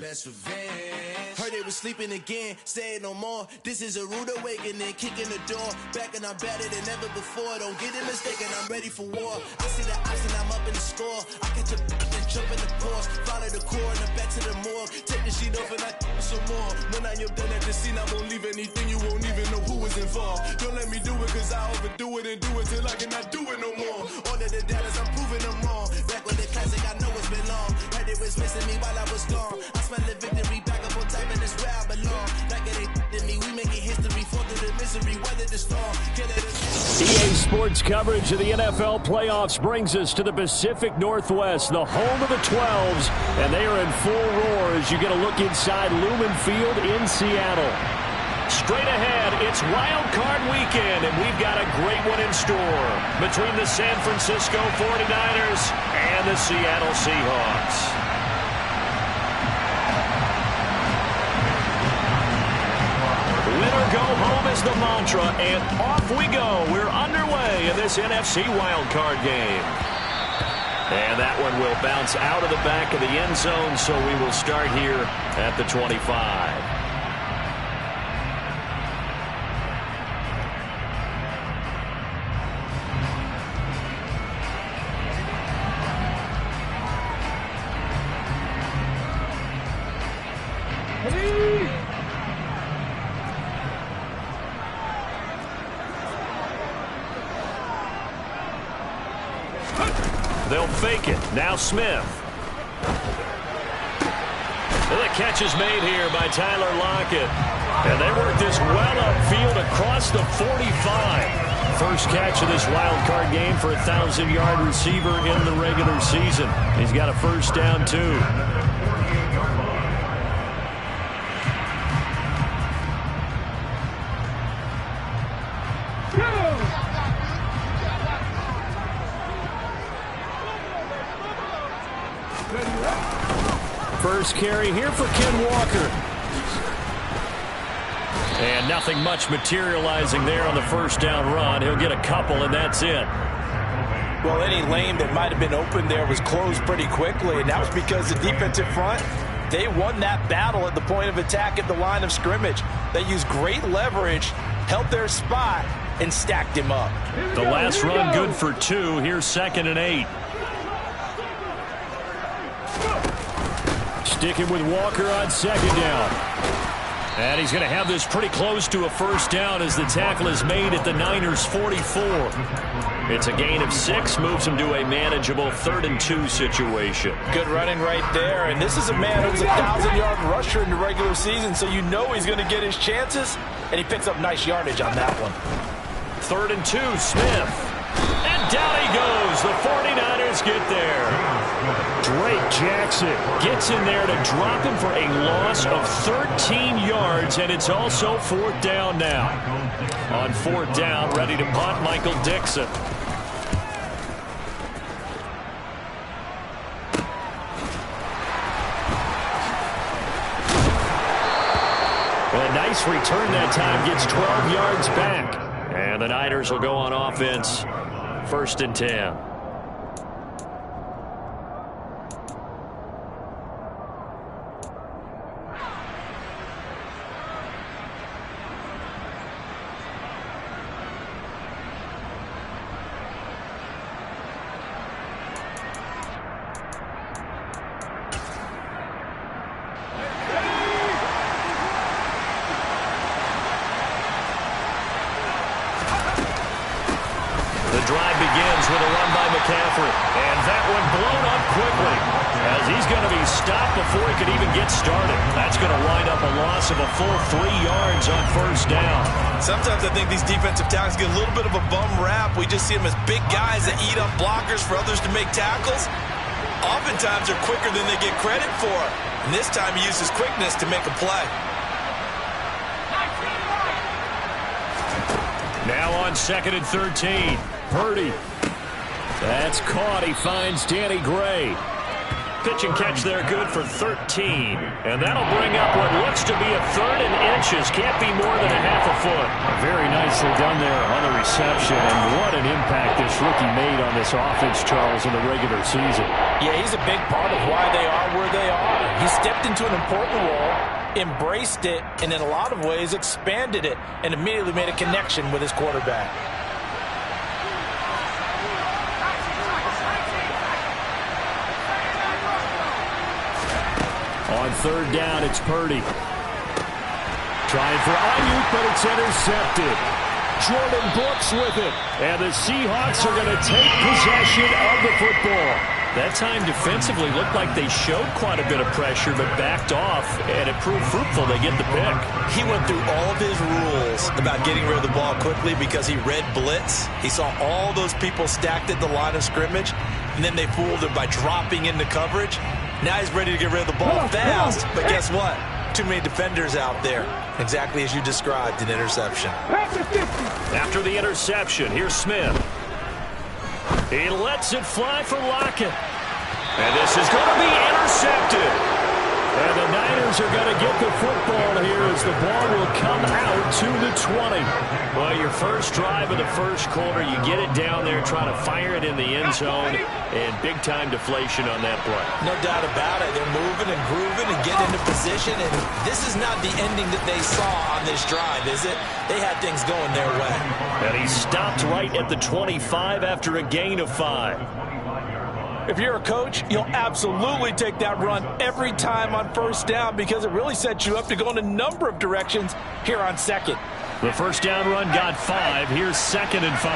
best revenge. Heard they was sleeping again, say it no more. This is a rude awakening, kicking the door. Back and I'm better than ever before. Don't get it mistaken, I'm ready for war. I see the option, I'm up in the score. I catch a and jump in the course. Follow the core and the back to the morgue. Take the sheet off and I some more. When I am done at the scene, I won't leave anything. You won't even know who was involved. Don't let me do it, cause I overdo it and do it till I cannot do it no more. All of the doubters, I'm proving them wrong. Back with the classic, I know it's been long. Heard it was missing me while I was gone. I smell the victory back up on top, and it's where I belong. Like it ain't to me, we making history. Fall through the misery, weather the storm. EA Sports coverage of the NFL playoffs brings us to the Pacific Northwest, the home of the 12s, and they are in full roar as you get a look inside Lumen Field in Seattle. Straight ahead, it's Wild Card Weekend, and we've got a great one in store between the San Francisco 49ers and the Seattle Seahawks. Win or go home is the mantra, and off we go. We're underway in this NFC wildcard game. And that one will bounce out of the back of the end zone, so we will start here at the 25. They'll fake it. Now Smith. And the catch is made here by Tyler Lockett. And they work this well upfield across the 45. First catch of this wild card game for a 1,000-yard receiver in the regular season. He's got a first down, too. First carry here for Ken Walker. And nothing much materializing there on the first down run. He'll get a couple, and that's it. Well, any lane that might have been open there was closed pretty quickly, and that was because the defensive front, they won that battle at the point of attack at the line of scrimmage. They used great leverage, held their spot, and stacked him up. The last run good for 2. Here's 2nd and 8. Sticking with Walker on 2nd down. And he's going to have this pretty close to a first down as the tackle is made at the Niners' 44. It's a gain of 6, moves him to a manageable 3rd and 2 situation. Good running right there, and this is a man who was a 1,000-yard rusher in the regular season, so you know he's going to get his chances, and he picks up nice yardage on that one. 3rd and 2, Smith. And down he goes. The 49ers get there. Drake Jackson gets in there to drop him for a loss of 13 yards, and it's also 4th down now. On 4th down, ready to punt, Michael Dixon. A nice return that time, gets 12 yards back. And the Niners will go on offense, 1st and 10. Drive begins with a run by McCaffrey, and that one blown up quickly as he's going to be stopped before he could even get started. That's going to wind up a loss of a full 3 yards on 1st down. Sometimes I think these defensive tackles get a little bit of a bum rap. We just see them as big guys that eat up blockers for others to make tackles. Oftentimes they're quicker than they get credit for, and this time he used his quickness to make a play. Now on 2nd and 13. Purdy. That's caught. He finds Danny Gray. pitch and catch there good for 13. And that'll bring up what looks to be a third and inches. Can't be more than a half a foot. Very nicely done there on the reception. And what an impact this rookie made on this offense, Charles, in the regular season. Yeah, he's a big part of why they are where they are. He stepped into an important role, embraced it, and in a lot of ways expanded it, and immediately made a connection with his quarterback. On third down, it's Purdy. Trying for Ayuk, but it's intercepted. Jordan Brooks with it. And the Seahawks are going to take possession of the football. That time defensively looked like they showed quite a bit of pressure, but backed off, and it proved fruitful. They get the pick. He went through all of his rules about getting rid of the ball quickly because he read blitz. He saw all those people stacked at the line of scrimmage, and then they fooled him by dropping into coverage. Now he's ready to get rid of the ball fast, but guess what? Too many defenders out there. Exactly as you described, an interception. After the interception, here's Smith. He lets it fly for Lockett. And this is going to be intercepted. And the Niners are going to get the football here as the ball will come out to the 20. Well, your first drive of the first quarter, you get it down there, trying to fire it in the end zone, and big-time deflation on that play. No doubt about it. They're moving and grooving and getting into position, and this is not the ending that they saw on this drive, is it? They had things going their way. And he stopped right at the 25 after a gain of 5. If you're a coach, you'll absolutely take that run every time on first down because it really sets you up to go in a number of directions here on second. The first down run got 5. Here's 2nd and 5.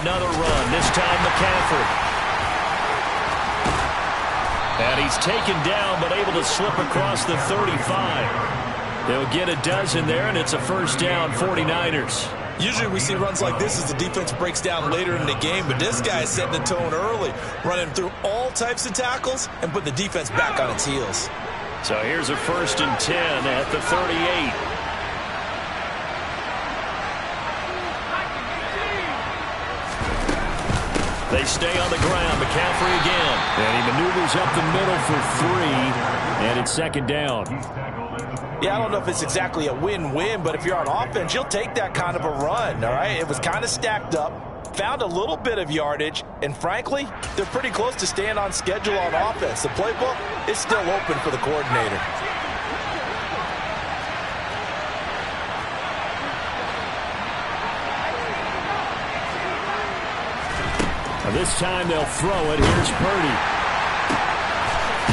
Another run, this time McCaffrey. And he's taken down but able to slip across the 35. They'll get a dozen there, and it's a first down, 49ers. Usually we see runs like this as the defense breaks down later in the game, but this guy is setting the tone early, running through all types of tackles and put the defense back on its heels. So here's a 1st and 10 at the 38. They stay on the ground. McCaffrey again. And he maneuvers up the middle for 3, and it's 2nd down. Yeah, I don't know if it's exactly a win-win, but if you're on offense, you'll take that kind of a run, all right? It was kind of stacked up, found a little bit of yardage, and frankly, they're pretty close to staying on schedule on offense. The playbook is still open for the coordinator. And this time they'll throw it. Here's Purdy.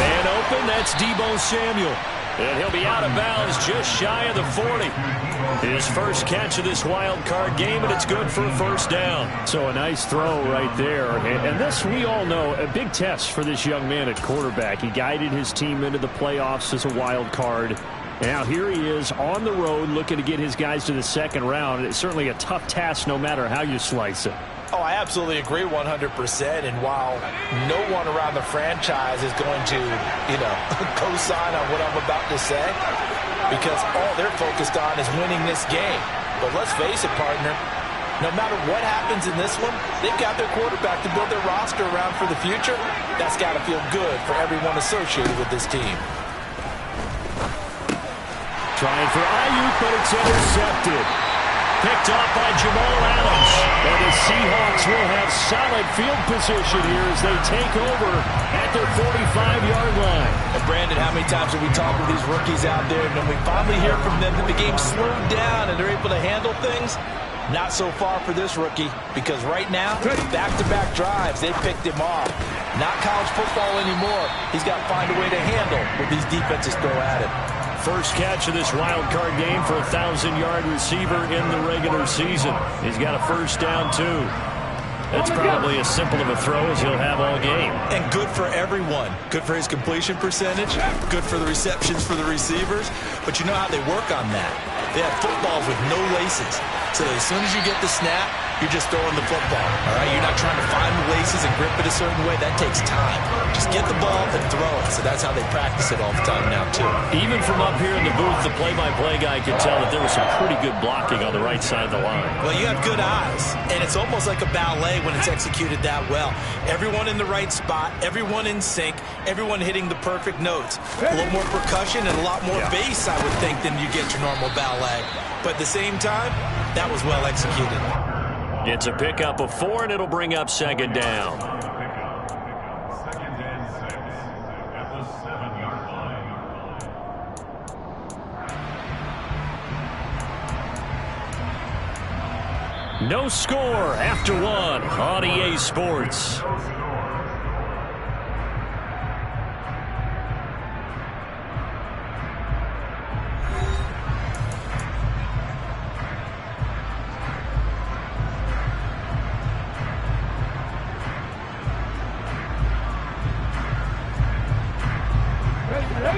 Man open, that's Deebo Samuel. And he'll be out of bounds just shy of the 40. His first catch of this wild card game, and it's good for a first down. So a nice throw right there. And this, we all know, a big test for this young man at quarterback. He guided his team into the playoffs as a wild card. Now here he is on the road looking to get his guys to the 2nd round. It's certainly a tough task no matter how you slice it. Oh, I absolutely agree 100%. And while no one around the franchise is going to, co-sign on what I'm about to say, because all they're focused on is winning this game. But let's face it, partner, no matter what happens in this one, they've got their quarterback to build their roster around for the future. That's got to feel good for everyone associated with this team. Trying for Ayuk, but it's intercepted. Picked off by Jamal Adams. And the Seahawks will have solid field position here as they take over at their 45-yard line. And Brandon, how many times have we talked with these rookies out there, and then we finally hear from them that the game slowed down and they're able to handle things? Not so far for this rookie, because right now, back-to-back drives, they picked him off. Not college football anymore. He's got to find a way to handle what these defenses throw at him. First catch of this wild card game for a 1,000-yard receiver in the regular season. He's got a first down, too. That's probably as simple of a throw as he'll have all game. And good for everyone. Good for his completion percentage. Good for the receptions for the receivers. But you know how they work on that. They have footballs with no laces. So as soon as you get the snap, you're just throwing the football, all right? You're not trying to find the laces and grip it a certain way. That takes time. Just get the ball and throw it. So that's how they practice it all the time now, too. Even from up here in the booth, the play-by-play guy could tell that there was some pretty good blocking on the right side of the line. Well, you have good eyes, and it's almost like a ballet when it's executed that well. Everyone in the right spot, everyone in sync, everyone hitting the perfect notes. A little more percussion and a lot more bass, I would think, than you get your normal ballet. But at the same time, that was well executed. It's a pickup of 4, and it'll bring up second down. No score after 1 on EA Sports.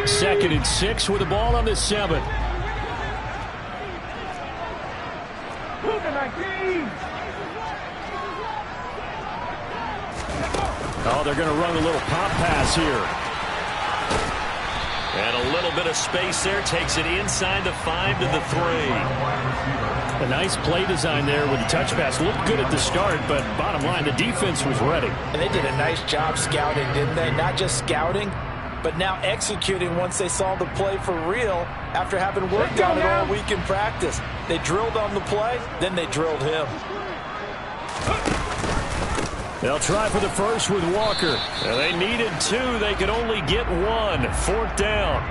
Second and 6 with the ball on the 7. Oh, they're going to run a little pop pass here. And a little bit of space there. Takes it inside the 5 to the 3. A nice play design there with the touch pass. Looked good at the start, but bottom line, the defense was ready. And they did a nice job scouting, didn't they? Not just scouting, but now executing once they saw the play for real after having worked on it all week in practice. They drilled on the play, then they drilled him. They'll try for the first with Walker. They needed 2. They could only get 1. 4th down.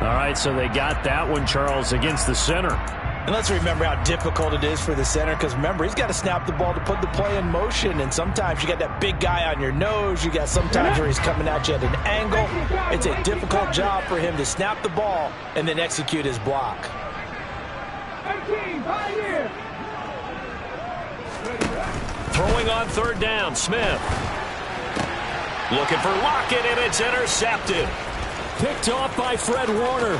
All right, so they got that one, Charles, against the center. And let's remember how difficult it is for the center, because remember, he's got to snap the ball to put the play in motion, and sometimes you got that big guy on your nose. You got sometimes where he's coming at you at an angle. It's a difficult job for him to snap the ball and then execute his block. Throwing on 3rd down, Smith. Looking for Lockett, and it's intercepted. Picked off by Fred Warner.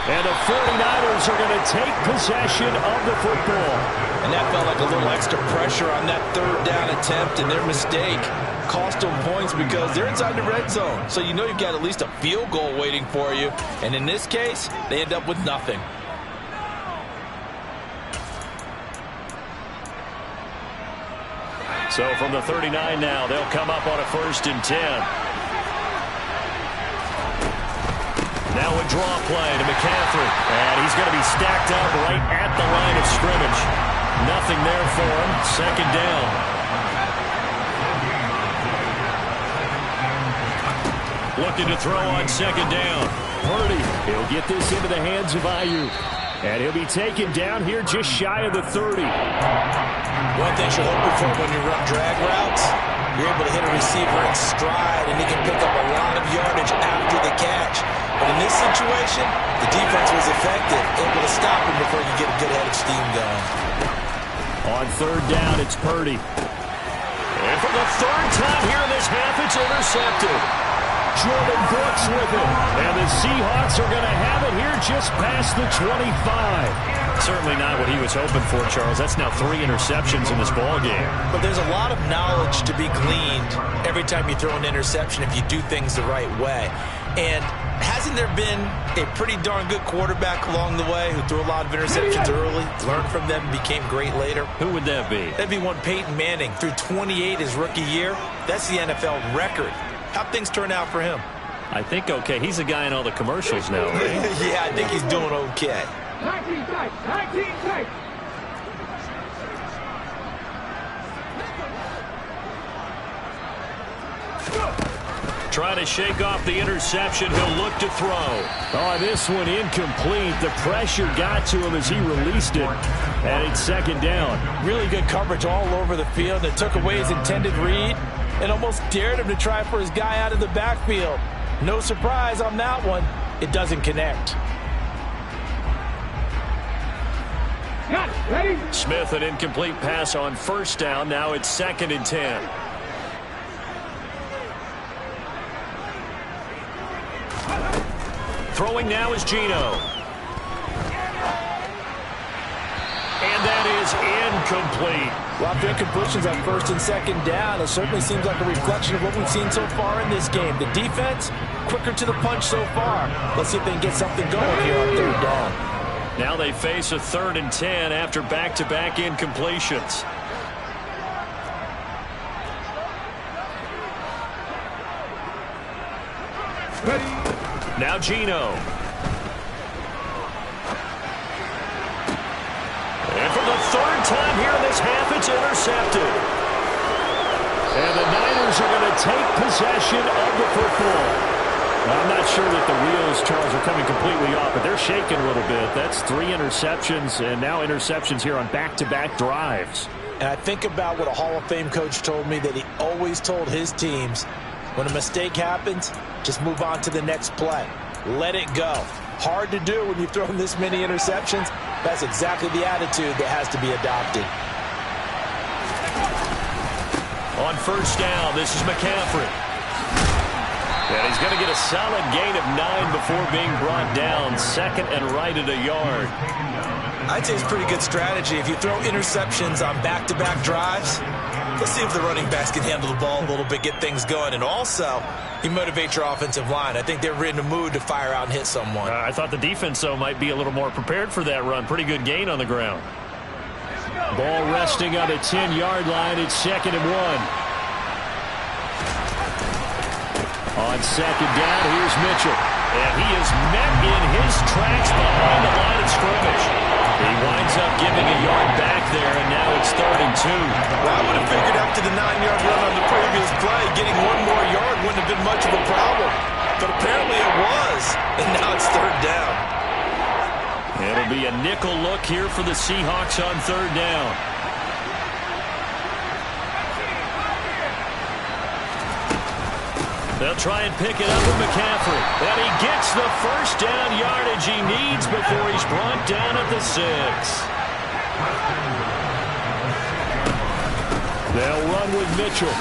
And the 49ers are going to take possession of the football. And that felt like a little extra pressure on that 3rd down attempt, and their mistake cost them points because they're inside the red zone. So you know you've got at least a field goal waiting for you. And in this case, they end up with nothing. So from the 39 now, they'll come up on a 1st and 10. Now a draw play to McCaffrey. And he's going to be stacked up right at the line of scrimmage. Nothing there for him. 2nd down. Looking to throw on 2nd down. Purdy, he'll get this into the hands of Ayuk. And he'll be taken down here just shy of the 30. One thing you're hoping for when you run drag routes, you're able to hit a receiver in stride, and he can pick up a lot of yardage after the catch. But in this situation, the defense was effective, able to stop him before you get a good head of steam going. On 3rd down, it's Purdy. And for the 3rd time here in this half, it's intercepted. Jordan Brooks with it. And the Seahawks are going to have it here just past the 25. Certainly not what he was hoping for, Charles. That's now 3 interceptions in this ballgame. But there's a lot of knowledge to be gleaned every time you throw an interception if you do things the right way. And hasn't there been a pretty darn good quarterback along the way who threw a lot of interceptions early, learned from them, and became great later? Who would that be? That'd be one Peyton Manning. Threw 28 his rookie year. That's the NFL record. How'd things turn out for him? I think okay. He's a guy in all the commercials now, right? Yeah, I think he's doing okay. 19 tight, 19 tight. Trying to shake off the interception. He'll look to throw. Oh, this one incomplete. The pressure got to him as he released it. And it's 2nd down. Really good coverage all over the field. It took away his intended read and almost dared him to try for his guy out of the backfield. No surprise on that one. It doesn't connect. Smith, an incomplete pass on 1st down. Now it's 2nd and 10. Throwing now is Geno. And that is incomplete. Well, after incompletions on first and second down, it certainly seems like a reflection of what we've seen so far in this game. The defense, quicker to the punch so far. Let's see if they can get something going here on third down. Now they face a 3rd and 10 after back-to-back incompletions. Ready. Now Geno. And for the 3rd time here in this half, it's intercepted. And the Niners are going to take possession of the football. I'm not sure that the wheels, Charles, are coming completely off, but they're shaking a little bit. That's 3 interceptions, and now interceptions here on back-to-back drives. And I think about what a Hall of Fame coach told me, that he always told his teams, when a mistake happens, just move on to the next play. Let it go. Hard to do when you've thrown this many interceptions. That's exactly the attitude that has to be adopted. On first down, this is McCaffrey. And he's going to get a solid gain of 9 before being brought down. 2nd and right at a yard. I'd say it's pretty good strategy. If you throw interceptions on back-to-back drives, let's see if the running backs can handle the ball a little bit, get things going. And also, you motivate your offensive line. I think they're in the mood to fire out and hit someone. I thought the defense, though, might be a little more prepared for that run. Pretty good gain on the ground. Ball resting on the 10-yard line. It's 2nd and 1. On 2nd down, here's Mitchell. And he is met in his tracks behind the line of scrimmage. He winds up giving a yard back there, and now it's 3rd and 2. Well, I would have figured after the 9-yard run on the previous play, getting 1 more yard wouldn't have been much of a problem. But apparently it was, and now it's 3rd down. It'll be a nickel look here for the Seahawks on 3rd down. They'll try and pick it up with McCaffrey. And he gets the first down yardage he needs before he's brought down at the 6. They'll run with Mitchell.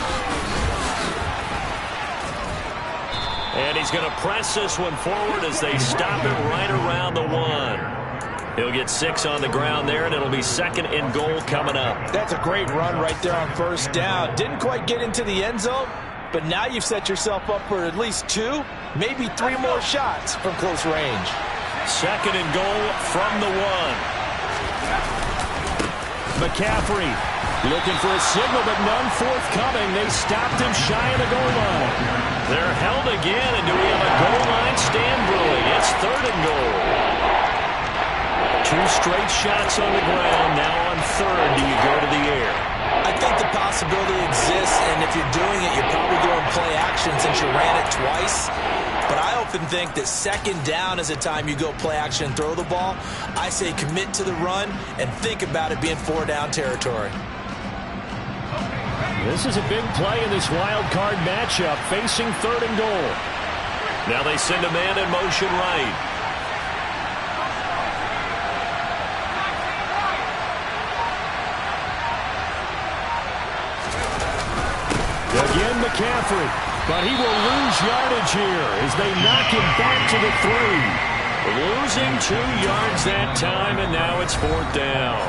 And he's going to press this one forward as they stop it right around the 1. He'll get 6 on the ground there, and it'll be 2nd and goal coming up. That's a great run right there on first down. Didn't quite get into the end zone, but now you've set yourself up for at least 2, maybe 3 more shots from close range. 2nd and goal from the 1. McCaffrey looking for a signal, but none forthcoming. They stopped him shy of the goal line. They're held again, and do we have a goal line stand brewing? It's 3rd and goal. 2 straight shots on the ground. Now on 3rd, do you go to the air? I think the possibility exists, and if you're doing it, you're probably doing play action since you ran it twice. But I often think that 2nd down is a time you go play action and throw the ball. I say commit to the run and think about it being 4-down territory. This is a big play in this wild card matchup, facing 3rd and goal. Now they send a man in motion right. Again, McCaffrey, but he will lose yardage here as they knock him back to the 3. Losing 2 yards that time, and now it's 4th down.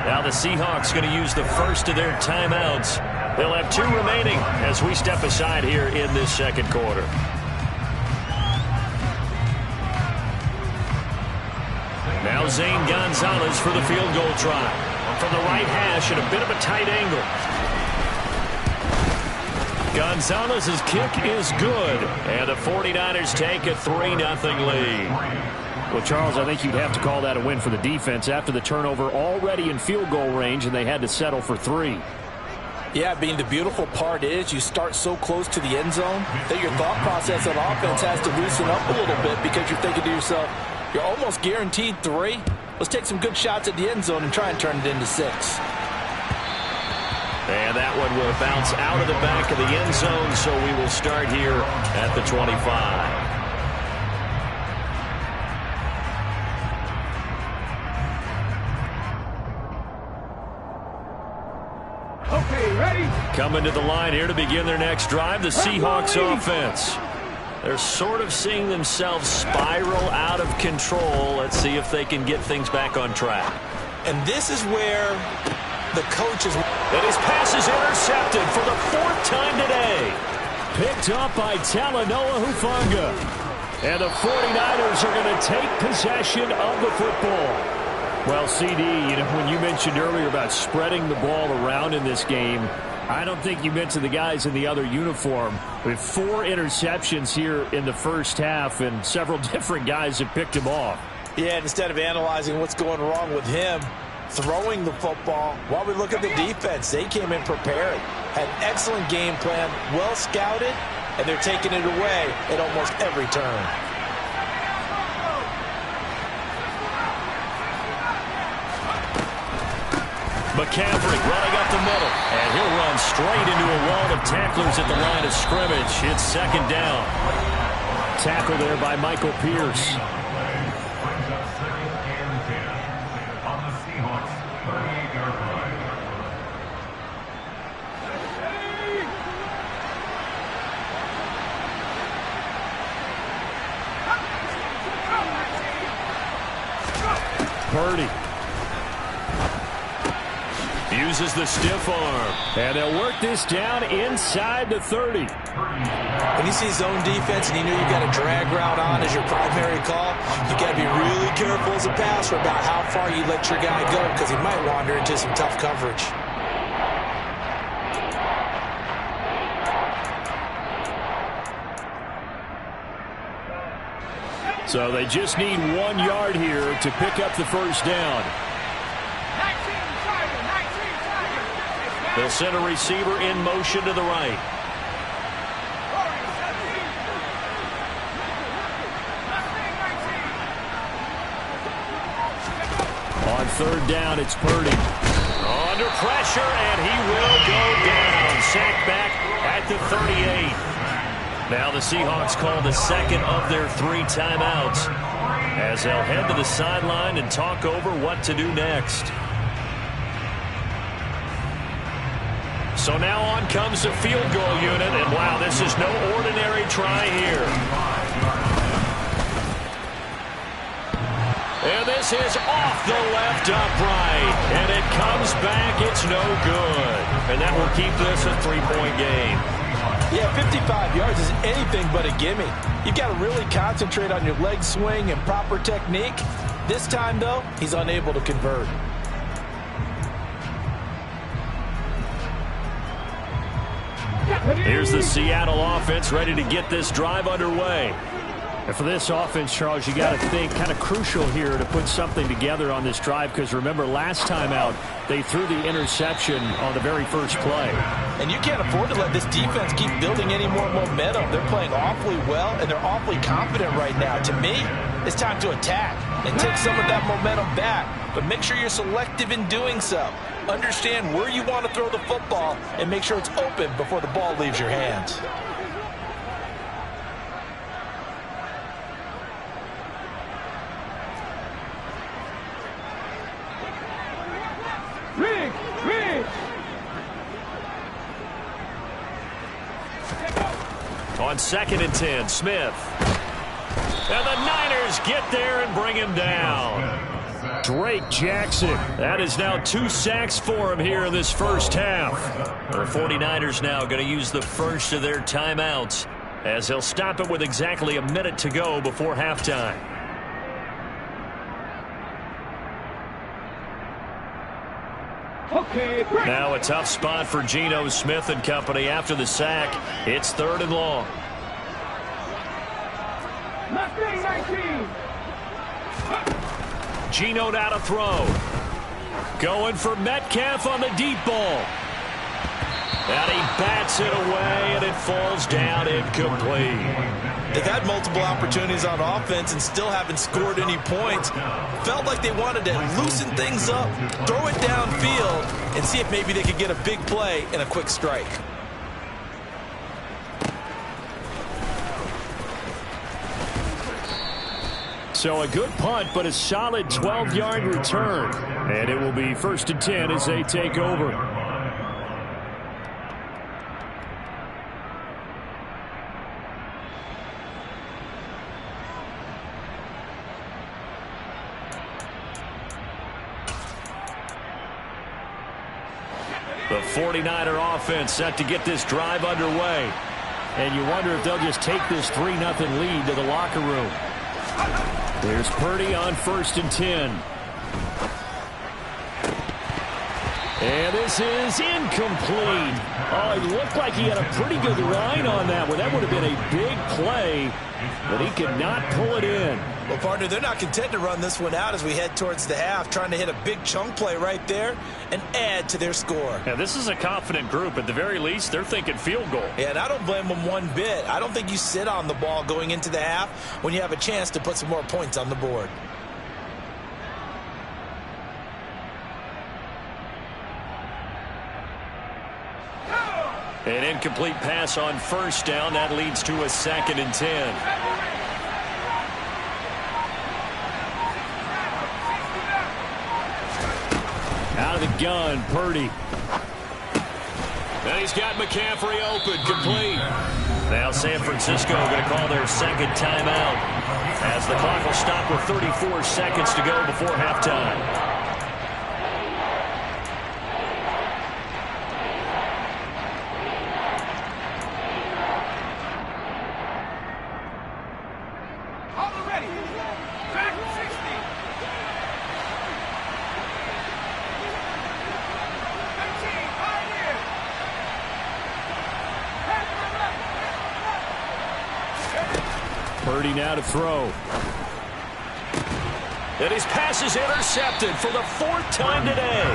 Now the Seahawks going to use the first of their timeouts. They'll have 2 remaining as we step aside here in this 2nd quarter. Now Zane Gonzalez for the field goal try. From the right hash at a bit of a tight angle. Gonzalez's kick is good, and the 49ers take a 3-0 lead. Well, Charles, I think you'd have to call that a win for the defense after the turnover already in field goal range, and they had to settle for 3. Yeah, the beautiful part is you start so close to the end zone that your thought process on offense has to loosen up a little bit because you're thinking to yourself, you're almost guaranteed 3. Let's take some good shots at the end zone and try and turn it into 6. And that one will bounce out of the back of the end zone, so we will start here at the 25. Okay, ready? Coming to the line here to begin their next drive, the Seahawks offense. They're sort of seeing themselves spiral out of control. Let's see if they can get things back on track. And this is where the coaches... And his pass is intercepted for the 4th time today. Picked up by Talanoa Hufanga. And the 49ers are going to take possession of the football. Well, CD, when you mentioned earlier about spreading the ball around in this game, I don't think you mentioned the guys in the other uniform. With 4 interceptions here in the first half, and several different guys have picked him off. Yeah, and instead of analyzing what's going wrong with him, throwing the football, while we look at the defense, they came in prepared, had an excellent game plan, well scouted, and they're taking it away at almost every turn. McCaffrey running up the middle, and he'll run straight into a wall of tacklers at the line of scrimmage. It's 2nd down. Tackle there by Michael Pierce. Purdy uses the stiff arm, and they'll work this down inside the 30. When you see zone defense and you know you've got a drag route on as your primary call, you got to be really careful as a passer about how far you let your guy go, because he might wander into some tough coverage. So they just need 1 yard here to pick up the first down. They'll send a receiver in motion to the right. On 3rd down, it's Purdy. Under pressure, and he will go down. Sacked back at the 38. Now the Seahawks call the 2nd of their 3 timeouts, as they'll head to the sideline and talk over what to do next. So now on comes the field goal unit, and wow, this is no ordinary try here. And this is off the left upright, and it comes back. It's no good. And that will keep this a 3-point game. Yeah, 55 yards is anything but a gimme. You've got to really concentrate on your leg swing and proper technique. This time, though, he's unable to convert. Here's the Seattle offense ready to get this drive underway. And for this offense, Charles, you got to think kind of crucial here to put something together on this drive, because remember, last time out, they threw the interception on the very first play. And you can't afford to let this defense keep building any more momentum. They're playing awfully well, and they're awfully confident right now. To me, it's time to attack and take some of that momentum back, but make sure you're selective in doing so. Understand where you want to throw the football and make sure it's open before the ball leaves your hands. On 2nd and 10, Smith. And the Niners get there and bring him down. Drake Jackson. That is now 2 sacks for him here in this first half. The 49ers now going to use the first of their timeouts, as they'll stop it with exactly a minute to go before halftime. Now a tough spot for Geno Smith and company after the sack. It's 3rd and long. Geno now to throw. Going for Metcalf on the deep ball. And he bats it away, and it falls down incomplete. They've had multiple opportunities on offense and still haven't scored any points. Felt like they wanted to loosen things up, throw it downfield, and see if maybe they could get a big play and a quick strike. So a good punt, but a solid 12-yard return. And it will be 1st and 10 as they take over. 49er offense set to get this drive underway. And you wonder if they'll just take this 3-0 lead to the locker room. There's Purdy on 1st and 10. And this is incomplete. Oh, it looked like he had a pretty good line on that one. That would have been a big play, but he could not pull it in. Well, partner, they're not content to run this one out as we head towards the half, trying to hit a big chunk play right there and add to their score. Yeah, this is a confident group. At the very least, they're thinking field goal. Yeah, and I don't blame them one bit. I don't think you sit on the ball going into the half when you have a chance to put some more points on the board. An incomplete pass on 1st down. That leads to a 2nd and 10. Out of the gun, Purdy. And he's got McCaffrey open, complete. Now San Francisco going to call their 2nd timeout as the clock will stop with 34 seconds to go before halftime. Purdy now to throw. And his pass is intercepted for the 4th time today.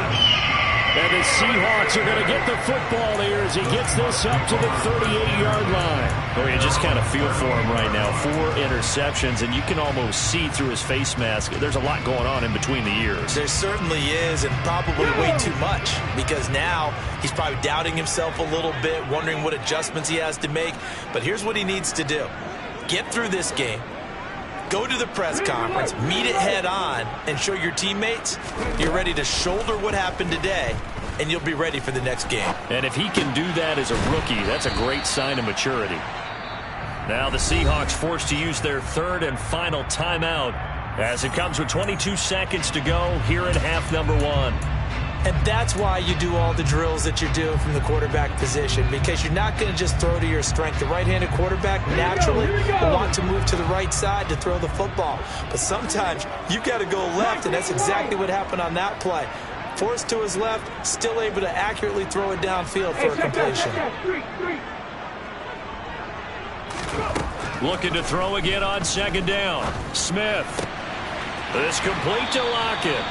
And the Seahawks are going to get the football here as he gets this up to the 38-yard line. Oh, you just kind of feel for him right now. 4 interceptions, and you can almost see through his face mask. There's a lot going on in between the ears. There certainly is, and probably way too much, because now he's probably doubting himself a little bit, wondering what adjustments he has to make. But here's what he needs to do. Get through this game, go to the press conference, meet it head on, and show your teammates you're ready to shoulder what happened today, and you'll be ready for the next game. And if he can do that as a rookie, that's a great sign of maturity. Now the Seahawks forced to use their 3rd and final timeout as it comes with 22 seconds to go here in half number 1. And that's why you do all the drills that you're doing from the quarterback position, because you're not going to just throw to your strength. The right-handed quarterback naturally will want to move to the right side to throw the football. But sometimes you've got to go left, and that's exactly what happened on that play. Forced to his left, still able to accurately throw it downfield for a completion. Looking to throw again on 2nd down. Smith. This complete to Lockett.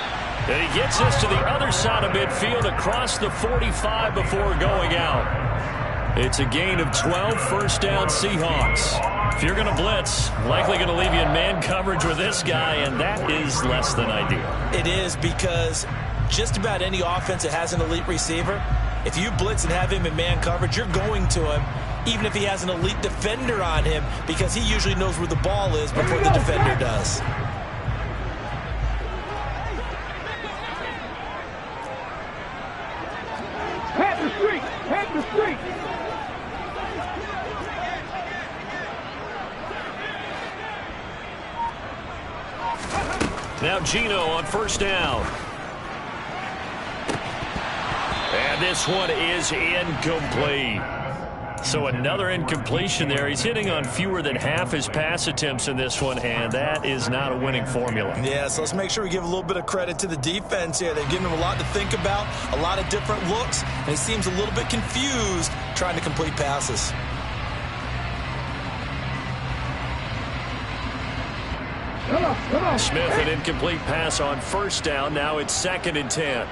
And he gets this to the other side of midfield across the 45 before going out. It's a gain of 12, 1st down Seahawks. If you're going to blitz, likely going to leave you in man coverage with this guy, and that is less than ideal. It is, because just about any offense that has an elite receiver, if you blitz and have him in man coverage, you're going to him, even if he has an elite defender on him, because he usually knows where the ball is before the defender does. Now Gino on 1st down. And this one is incomplete. So another incompletion there. He's hitting on fewer than half his pass attempts in this one, and that is not a winning formula. Yeah, so let's make sure we give a little bit of credit to the defense here. They've given him a lot to think about, a lot of different looks, and he seems a little bit confused trying to complete passes. Smith, an incomplete pass on 1st down. Now it's 2nd and 10.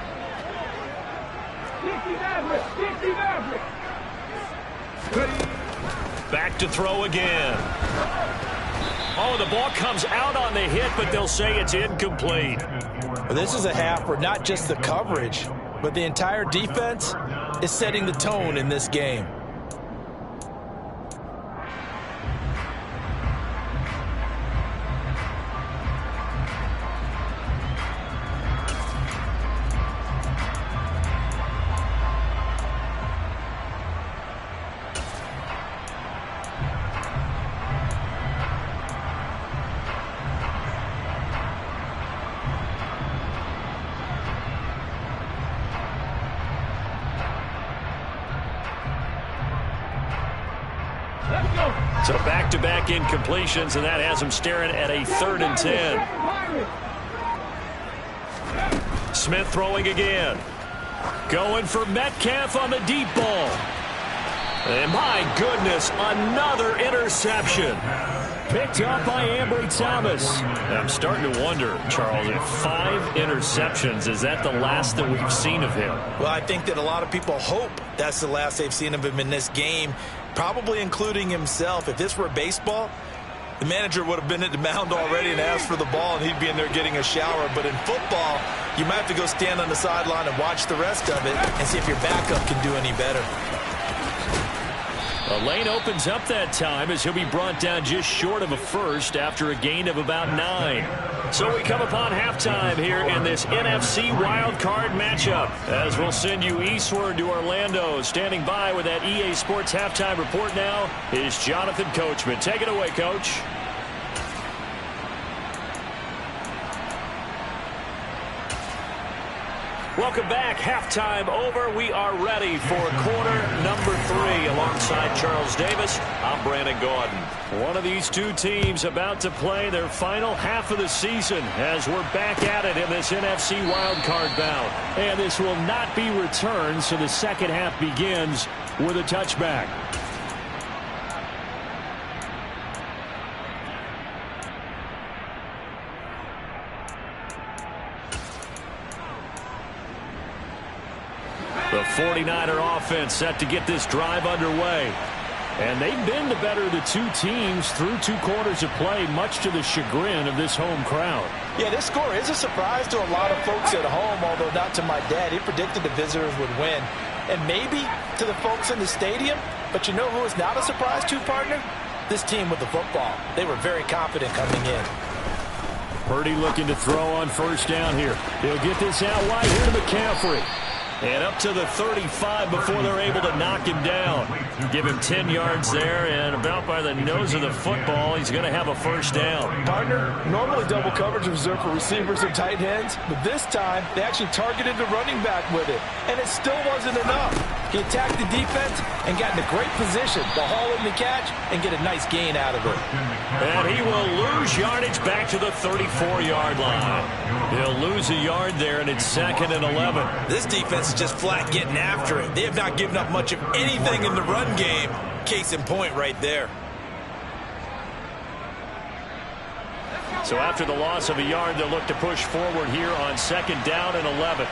Back to throw again. Oh, the ball comes out on the hit, but they'll say it's incomplete. Well, this is a half where not just the coverage, but the entire defense is setting the tone in this game. So back-to-back incompletions, and that has him staring at a 3rd and 10. Smith throwing again. Going for Metcalf on the deep ball. And my goodness, another interception. Picked up by Ambry Thomas. I'm starting to wonder, Charles, if 5 interceptions, is that the last that we've seen of him? Well, I think that a lot of people hope that's the last they've seen of him in this game, probably including himself. If this were baseball, the manager would have been at the mound already and asked for the ball, and he'd be in there getting a shower. But in football, you might have to go stand on the sideline and watch the rest of it and see if your backup can do any better. The lane opens up that time as he'll be brought down just short of a first after a gain of about 9. So we come upon halftime here in this NFC wildcard matchup as we'll send you eastward to Orlando. Standing by with that EA Sports halftime report now is Jonathan Coachman. Take it away, Coach. Welcome back. Halftime over. We are ready for quarter number 3. Alongside Charles Davis, I'm Brandon Gordon. One of these two teams about to play their final half of the season as we're back at it in this NFC wildcard bout. And this will not be returned, so the second half begins with a touchback. The 49er offense set to get this drive underway. And they've been the better of the two teams through 2 quarters of play, much to the chagrin of this home crowd. Yeah, this score is a surprise to a lot of folks at home, although not to my dad. He predicted the visitors would win. And maybe to the folks in the stadium. But you know who is not a surprise to, partner? This team with the football. They were very confident coming in. Purdy looking to throw on first down here. He'll get this out wide here to McCaffrey. And up to the 35 before they're able to knock him down. Give him 10 yards there, and about by the nose of the football, he's going to have a first down. Partner, normally double coverage is reserved for receivers and tight ends, but this time they actually targeted the running back with it, and it still wasn't enough. He attacked the defense and got in a great position to haul in the catch and get a nice gain out of it. And he will lose yardage back to the 34-yard line. He'll lose a yard there, and it's 2nd and 11. This defense is just flat getting after it. They have not given up much of anything in the run game. Case in point right there. So after the loss of a yard, they'll look to push forward here on 2nd down and 11.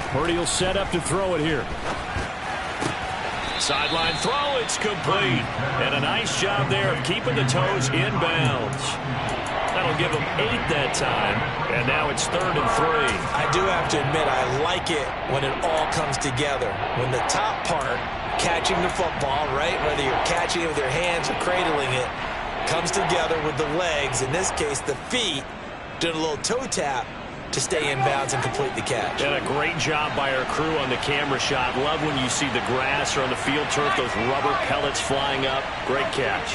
Purdy will set up to throw it here. Sideline throw, it's complete. And a nice job there of keeping the toes in bounds. That'll give him 8 that time. And now it's 3rd and 3. I do have to admit, I like it when it all comes together. When the top part, catching the football, right, whether you're catching it with your hands or cradling it, comes together with the legs, in this case the feet, doing a little toe tap to stay in bounds and complete the catch. And a great job by our crew on the camera shot. Love when you see the grass or on the field turf, those rubber pellets flying up. Great catch.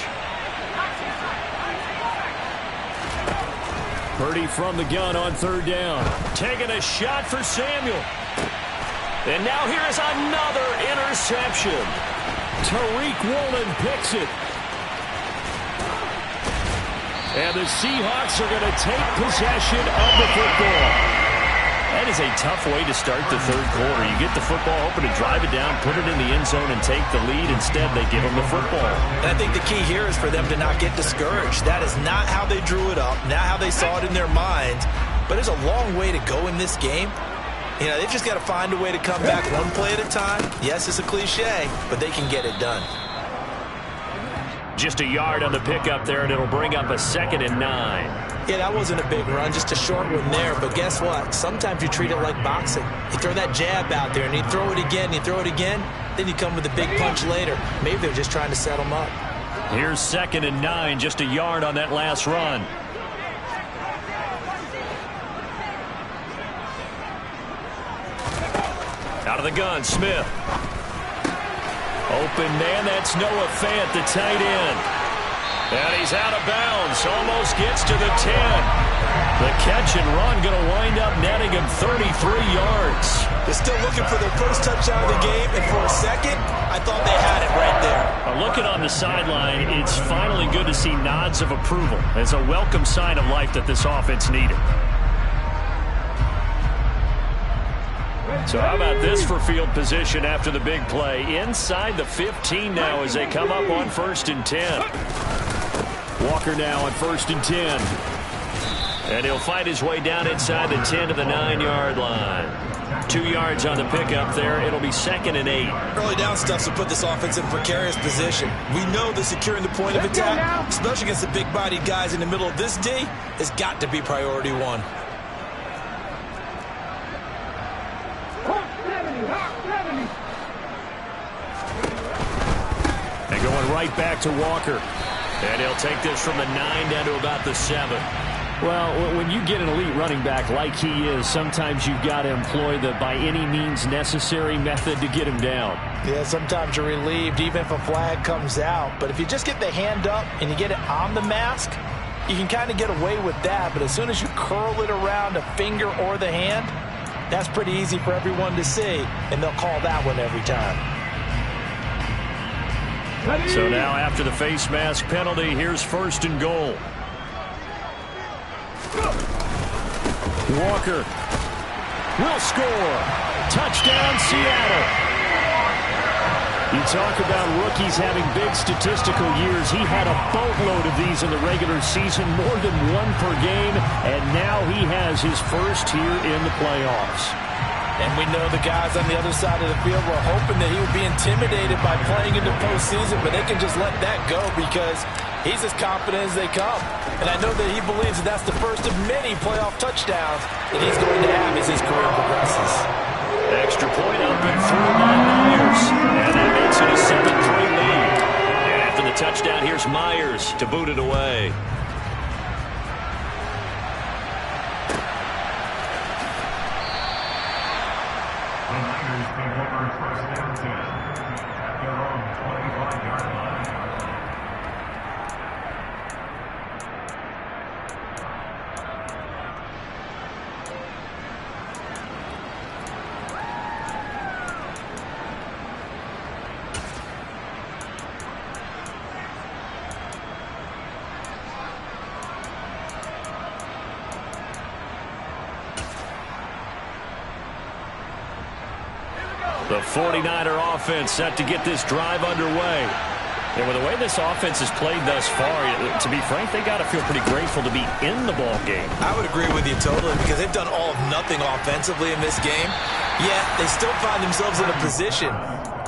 Purdy from the gun on 3rd down. Taking a shot for Samuel. And now here is another interception. Tariq Woolen picks it. And the Seahawks are going to take possession of the football. That is a tough way to start the 3rd quarter. You get the football, hoping to drive it down, put it in the end zone, and take the lead. Instead, they give them the football. And I think the key here is for them to not get discouraged. That is not how they drew it up, not how they saw it in their minds. But there's a long way to go in this game. You know, they've just got to find a way to come back one play at a time. Yes, it's a cliche, but they can get it done. Just a yard on the pickup there, and it'll bring up a 2nd and 9. Yeah, that wasn't a big run, just a short one there. But guess what? Sometimes you treat it like boxing. You throw that jab out there, and you throw it again, you throw it again, then you come with a big punch later. Maybe they're just trying to set them up. Here's 2nd and 9, just a yard on that last run. Out of the gun, Smith. Open man, that's Noah Fant, the tight end. And he's out of bounds, almost gets to the 10. The catch and run going to wind up netting him 33 yards. They're still looking for their first touchdown of the game, and for a second, I thought they had it right there. Looking on the sideline, it's finally good to see nods of approval. It's a welcome sign of life that this offense needed. So how about this for field position after the big play? Inside the 15 now as they come up on 1st and 10. Walker now on 1st and 10. And he'll fight his way down inside the 10 to the 9-yard line. 2 yards on the pickup there. It'll be 2nd and 8. Early down stuff to put this offense in precarious position. We know that securing the point of attack, especially against the big-bodied guys in the middle of this D, has got to be priority one. And going right back to Walker. And he'll take this from the 9 down to about the 7. Well, when you get an elite running back like he is, sometimes you've got to employ the by any means necessary method to get him down. Yeah, sometimes you're relieved even if a flag comes out. But if you just get the hand up and you get it on the mask, you can kind of get away with that. But as soon as you curl it around a finger or the hand, that's pretty easy for everyone to see, and they'll call that one every time. So now after the face mask penalty, here's 1st and goal. Walker will score. Touchdown, Seattle. You talk about rookies having big statistical years. He had a boatload of these in the regular season, more than 1 per game, and now he has his first here in the playoffs. And we know the guys on the other side of the field were hoping that he would be intimidated by playing in the postseason, but they can just let that go because he's as confident as they come. And I know that he believes that that's the first of many playoff touchdowns that he's going to have as his career progresses. Extra point up and through by Myers. And that makes it a 7-3 lead. And after the touchdown, here's Myers to boot it away. The 49er offense set to get this drive underway. And with the way this offense has played thus far, to be frank, they got to feel pretty grateful to be in the ball game. I would agree with you totally because they've done all of nothing offensively in this game. Yet they still find themselves in a position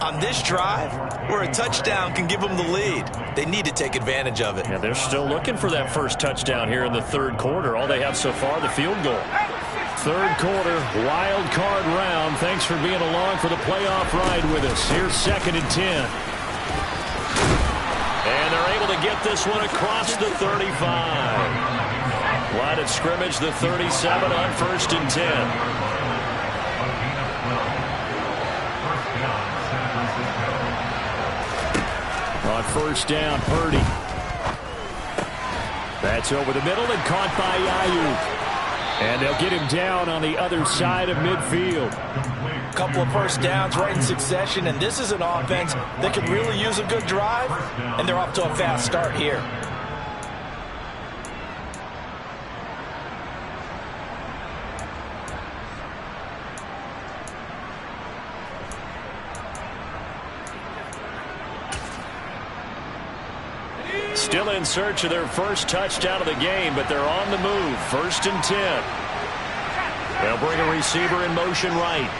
on this drive where a touchdown can give them the lead. They need to take advantage of it. Yeah, they're still looking for that first touchdown here in the 3rd quarter. All they have so far, the field goal. 3rd quarter, wild card round. Thanks for being along for the playoff ride with us. Here's 2nd and 10. And they're able to get this one across the 35. Line of scrimmage, the 37 on 1st and 10. On 1st down, Purdy. That's over the middle and caught by Ayuk. And they'll get him down on the other side of midfield. A couple of first downs right in succession, and this is an offense that can really use a good drive, and they're off to a fast start here. Still in search of their first touchdown of the game, but they're on the move. 1st and 10. They'll bring a receiver in motion right.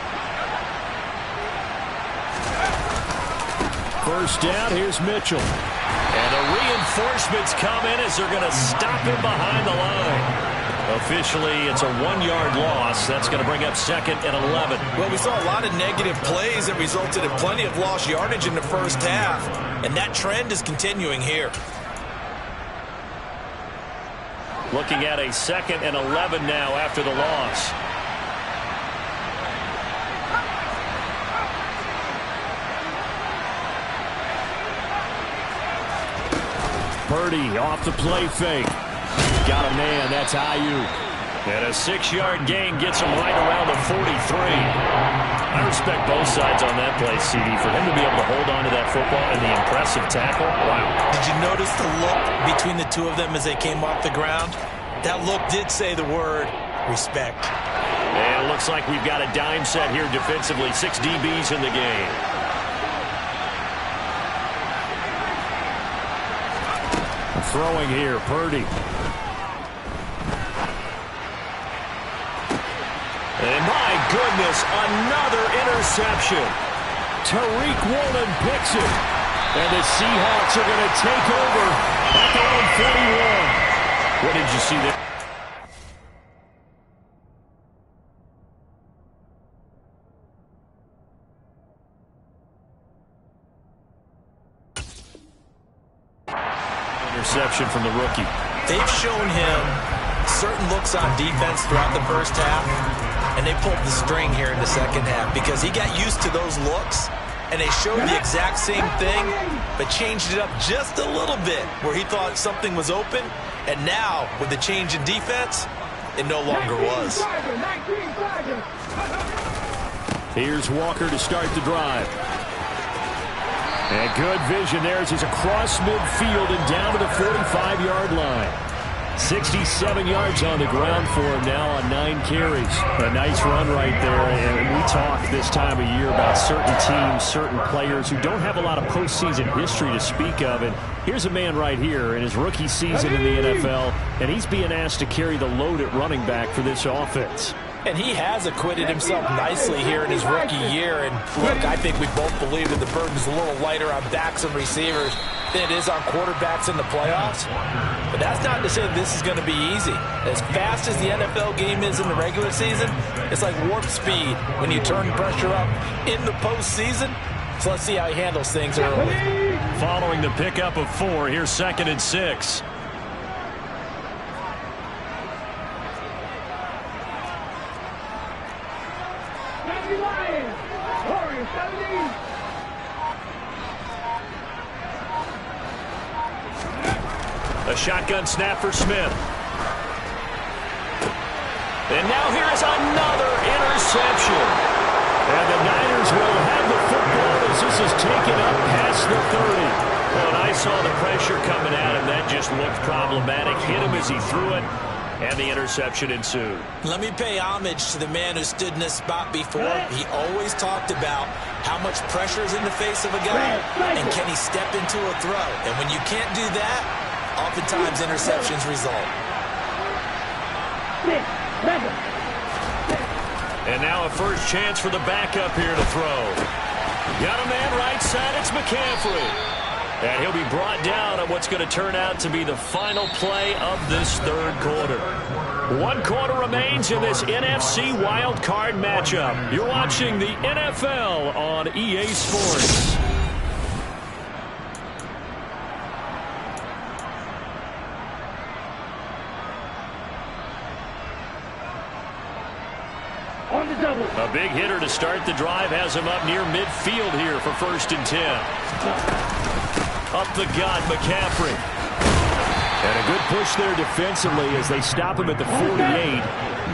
1st down, here's Mitchell. And the reinforcements come in as they're going to stop him behind the line. Officially, it's a 1-yard loss. That's going to bring up 2nd and 11. Well, we saw a lot of negative plays that resulted in plenty of lost yardage in the first half, and that trend is continuing here. Looking at a 2nd and 11 now after the loss. Purdy off the play fake. Got a man. That's Ayuk. And a 6-yard gain gets him right around the 43. I respect both sides on that play, CD. For him to be able to hold on to that football and the impressive tackle, wow. Did you notice the look between the two of them as they came off the ground? That look did say the word respect. And it looks like we've got a dime set here defensively. 6 DBs in the game. Throwing here, Purdy. And my goodness, another interception. Tariq Woolen picks it. And the Seahawks are going to take over at their own 41. What did you see there? Interception from the rookie. They've shown him certain looks on defense throughout the first half, and they pulled the string here in the second half because he got used to those looks, and they showed the exact same thing, but changed it up just a little bit where he thought something was open, and now, with the change in defense, it no longer was. Here's Walker to start the drive. And good vision there as he's across midfield and down to the 45-yard line. 67 yards on the ground for him now on 9 carries. A nice run right there. And we talk this time of year about certain teams, certain players who don't have a lot of postseason history to speak of. And here's a man right here in his rookie season in the NFL, and he's being asked to carry the load at running back for this offense. And he has acquitted himself nicely here in his rookie year. And look, I think we both believe that the burden's a little lighter on backs and receivers than it is on quarterbacks in the playoffs. But that's not to say this is going to be easy. As fast as the NFL game is in the regular season, it's like warp speed when you turn pressure up in the postseason. So let's see how he handles things early. Following the pickup of 4, here's 2nd and 6. A shotgun snap for Smith. And now here's another interception. And the Niners will have the football as this is taken up past the 30. Well, and I saw the pressure coming at him. That just looked problematic. Hit him as he threw it, and the interception ensued. Let me pay homage to the man who stood in this spot before. He always talked about how much pressure is in the face of a guy, and can he step into a throw. And when you can't do that, oftentimes interceptions result. And now a first chance for the backup here to throw. Got a man right side, it's McCaffrey. And he'll be brought down on what's going to turn out to be the final play of this third quarter. 1 quarter remains in this NFC wildcard matchup. You're watching the NFL on EA Sports. A big hitter to start the drive has him up near midfield here for 1st and 10. Up the gut, McCaffrey. And a good push there defensively as they stop him at the 48.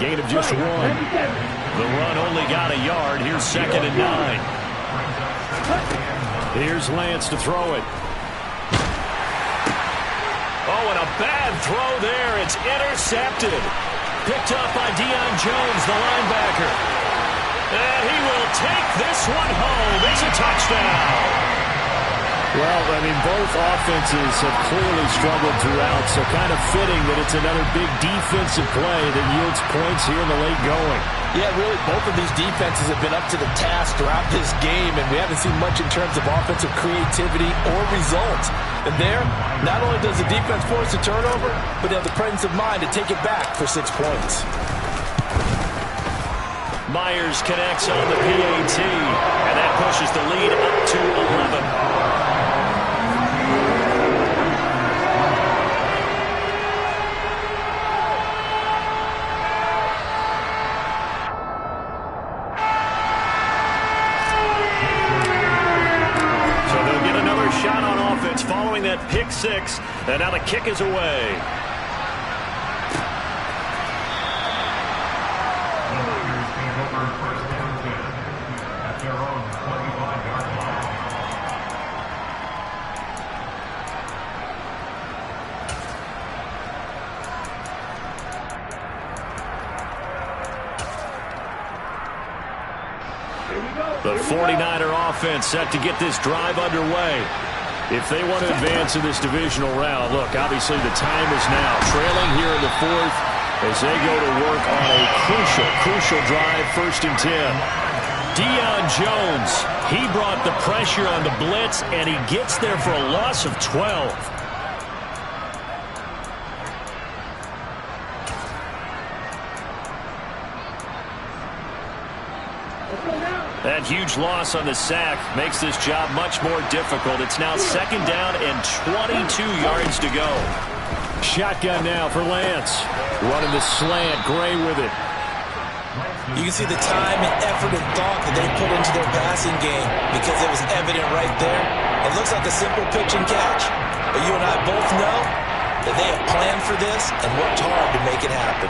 Gain of just 1. The run only got a yard. Here's 2nd and 9. Here's Lance to throw it. Oh, and a bad throw there. It's intercepted. Picked up by Deion Jones, the linebacker. And he will take this one home. It's a touchdown. Well, I mean, both offenses have clearly struggled throughout, so kind of fitting that it's another big defensive play that yields points here in the late going. Yeah, really, both of these defenses have been up to the task throughout this game, and we haven't seen much in terms of offensive creativity or results. And there, not only does the defense force a turnover, but they have the presence of mind to take it back for 6 points. Myers connects on the PAT, and that pushes the lead up to 11. Shot on offense following that pick 6, and now the kick is away. The 49er offense set to get this drive underway. If they want to advance in this divisional round, look, obviously the time is now. Trailing here in the fourth as they go to work on a crucial drive, 1st and 10. Deion Jones, he brought the pressure on the blitz, and he gets there for a loss of 12. That huge loss on the sack makes this job much more difficult. It's now 2nd down and 22 yards to go. Shotgun now for Lance. Running the slant, Gray with it. You can see the time and effort and thought that they put into their passing game because it was evident right there. It looks like a simple pitch and catch, but you and I both know that they have planned for this and worked hard to make it happen.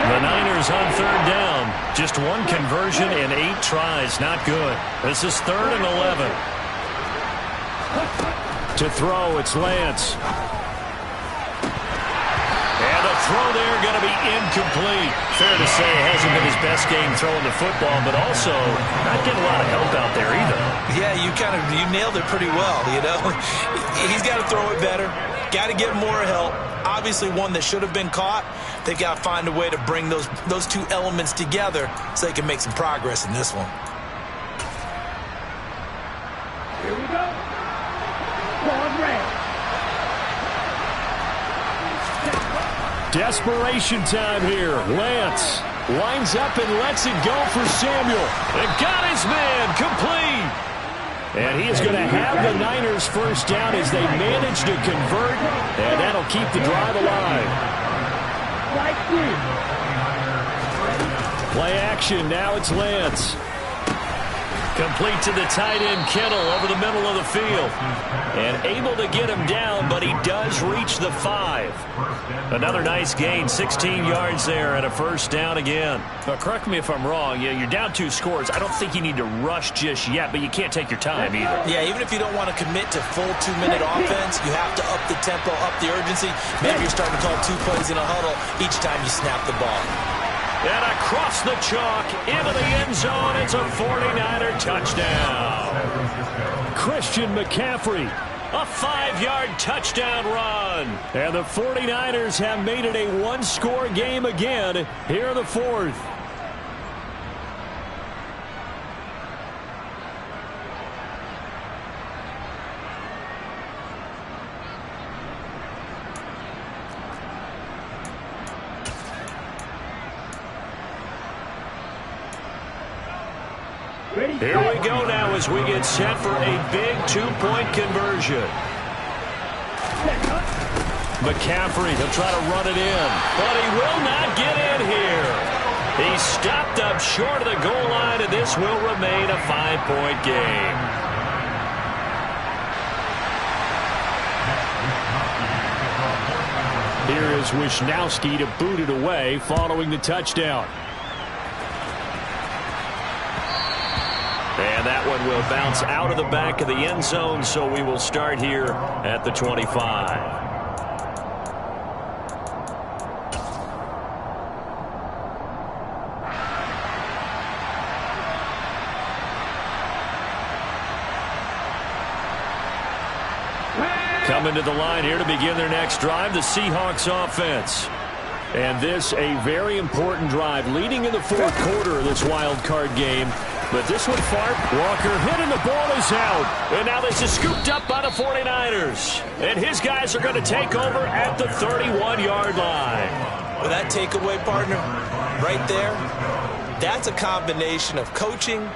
The Niners on 3rd down. Just 1 conversion in 8 tries. Not good. This is 3rd and 11. To throw, it's Lance. And the throw there going to be incomplete. Fair to say, hasn't been his best game throwing the football, but also not getting a lot of help out there either. Yeah, you nailed it pretty well, you know. He's got to throw it better. Got to get more help. Obviously one that should have been caught. They've got to find a way to bring those two elements together so they can make some progress in this one. Here we go. Ball red. Desperation time here. Lance lines up and lets it go for Samuel. And got his man complete. And he is going to have the Niners 1st down as they manage to convert. And that'll keep the drive alive. Play action. Now it's Lance. Complete to the tight end, Kittle, over the middle of the field. And able to get him down, but he does reach the 5. Another nice gain, 16 yards there, and a 1st down again. Now, correct me if I'm wrong. You're down 2 scores. I don't think you need to rush just yet, but you can't take your time either. Yeah, even if you don't want to commit to full 2-minute offense, you have to up the tempo, up the urgency. Maybe you're starting to call 2 plays in a huddle each time you snap the ball. And across the chalk, into the end zone, it's a 49er touchdown. Christian McCaffrey, a 5-yard touchdown run. And the 49ers have made it a 1-score game again here in the 4th. Here we go now as we get set for a big 2-point conversion. McCaffrey, he'll try to run it in, but he will not get in here. He's stopped up short of the goal line, and this will remain a 5-point game. Here is Wisnowski to boot it away following the touchdown. And that one will bounce out of the back of the end zone, so we will start here at the 25. Coming to the line here to begin their next drive, the Seahawks offense. And this a very important drive leading in the 4th quarter of this wild card game. But this one far. Walker hit and the ball is out. And now this is scooped up by the 49ers. And his guys are going to take over at the 31-yard line. Well, that takeaway, partner, right there, that's a combination of coaching,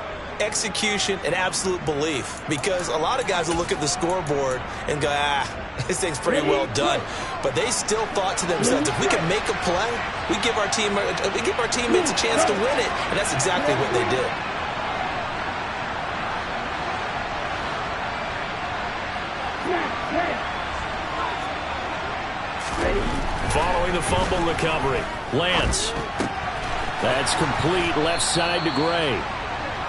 execution, and absolute belief. Because a lot of guys will look at the scoreboard and go, this thing's pretty well done. But they still thought to themselves, if we can make a play, we give our teammates a chance to win it. And that's exactly what they did. Following the fumble recovery, Lance. That's complete left side to Gray.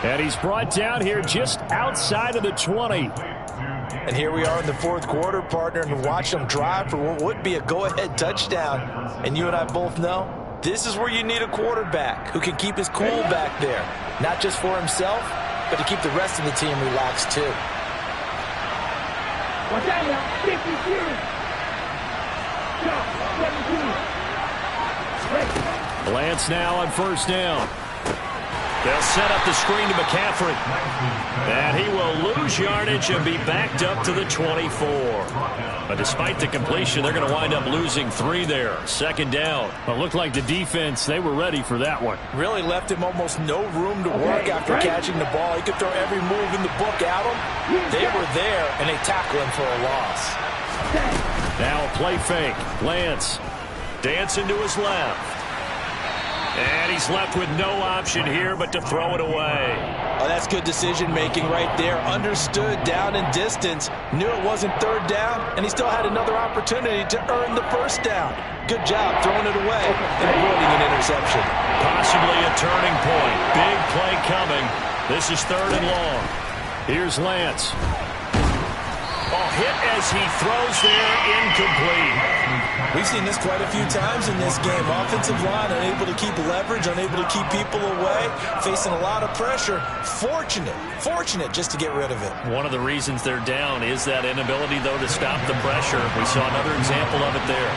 And he's brought down here just outside of the 20. And here we are in the 4th quarter, partner, and watch them drive for what would be a go-ahead touchdown. And you and I both know This is where you need a quarterback who can keep his cool back there. Not just for himself, but to keep the rest of the team relaxed too. Watch out now, 52. Lance now on first down. They'll set up the screen to McCaffrey. And he will lose yardage and be backed up to the 24. But despite the completion, they're going to wind up losing 3 there. Second down. It looked like the defense, they were ready for that one. Really left him almost no room to work after catching the ball. He could throw every move in the book at him. They were there, and they tackle him for a loss. Now a play fake. Lance dancing to his left. And he's left with no option here but to throw it away. Oh, that's good decision-making right there. Understood down and distance. Knew it wasn't third down, and he still had another opportunity to earn the first down. Good job throwing it away and avoiding an interception. Possibly a turning point. Big play coming. This is 3rd and long. Here's Lance. Hit as he throws there, incomplete. We've seen this quite a few times in this game. Offensive line unable to keep leverage, unable to keep people away, facing a lot of pressure. Fortunate just to get rid of it. One of the reasons they're down is that inability, though, to stop the pressure. We saw another example of it there.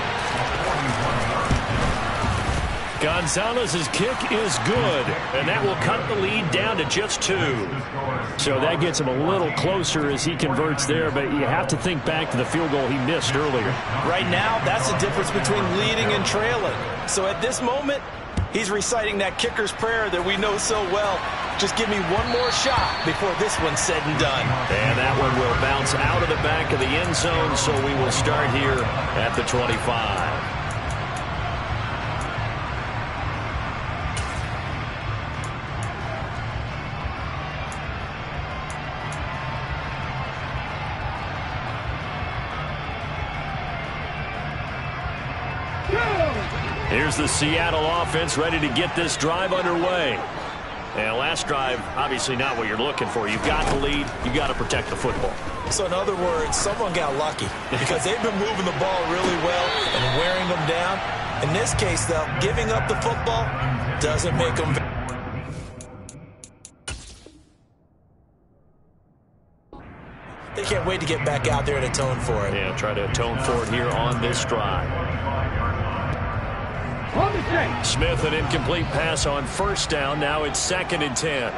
Gonzalez's kick is good, and that will cut the lead down to just 2. So that gets him a little closer as he converts there, but you have to think back to the field goal he missed earlier. Right now, that's the difference between leading and trailing. So at this moment, he's reciting that kicker's prayer that we know so well. Just give me one more shot before this one's said and done. And that one will bounce out of the back of the end zone, so we will start here at the 25. Here's the Seattle offense ready to get this drive underway. And last drive, obviously not what you're looking for. You've got the lead. You've got to protect the football. So in other words, someone got lucky because they've been moving the ball really well and wearing them down. In this case, though, giving up the football doesn't make them. They can't wait to get back out there and atone for it. Yeah, try to atone for it here on this drive. Smith, an incomplete pass on first down. Now it's 2nd and 10.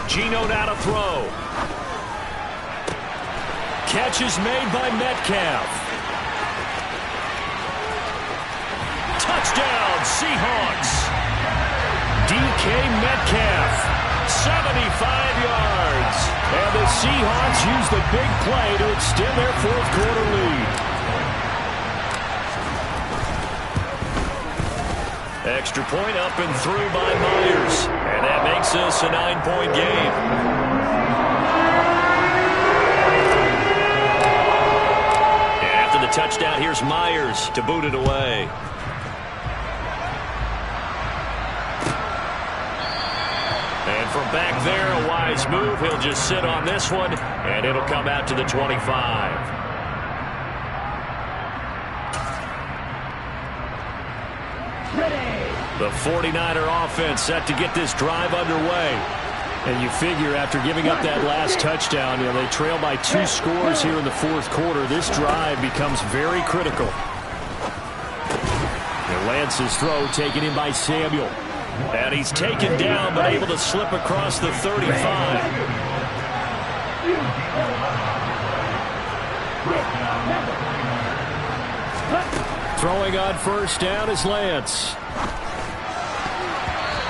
Geno now to throw. Catch is made by Metcalf. Touchdown, Seahawks. DK Metcalf. 75 yards. And the Seahawks use the big play to extend their 4th quarter lead. Extra point up and through by Myers. And that makes this a 9-point game. And after the touchdown, here's Myers to boot it away. And from back there, a wise move. He'll just sit on this one, and it'll come out to the 25. The 49er offense set to get this drive underway. And you figure after giving up that last touchdown, they trail by 2 scores here in the 4th quarter. This drive becomes very critical. And Lance's throw taken in by Samuel. And he's taken down, but able to slip across the 35. Throwing on first down is Lance.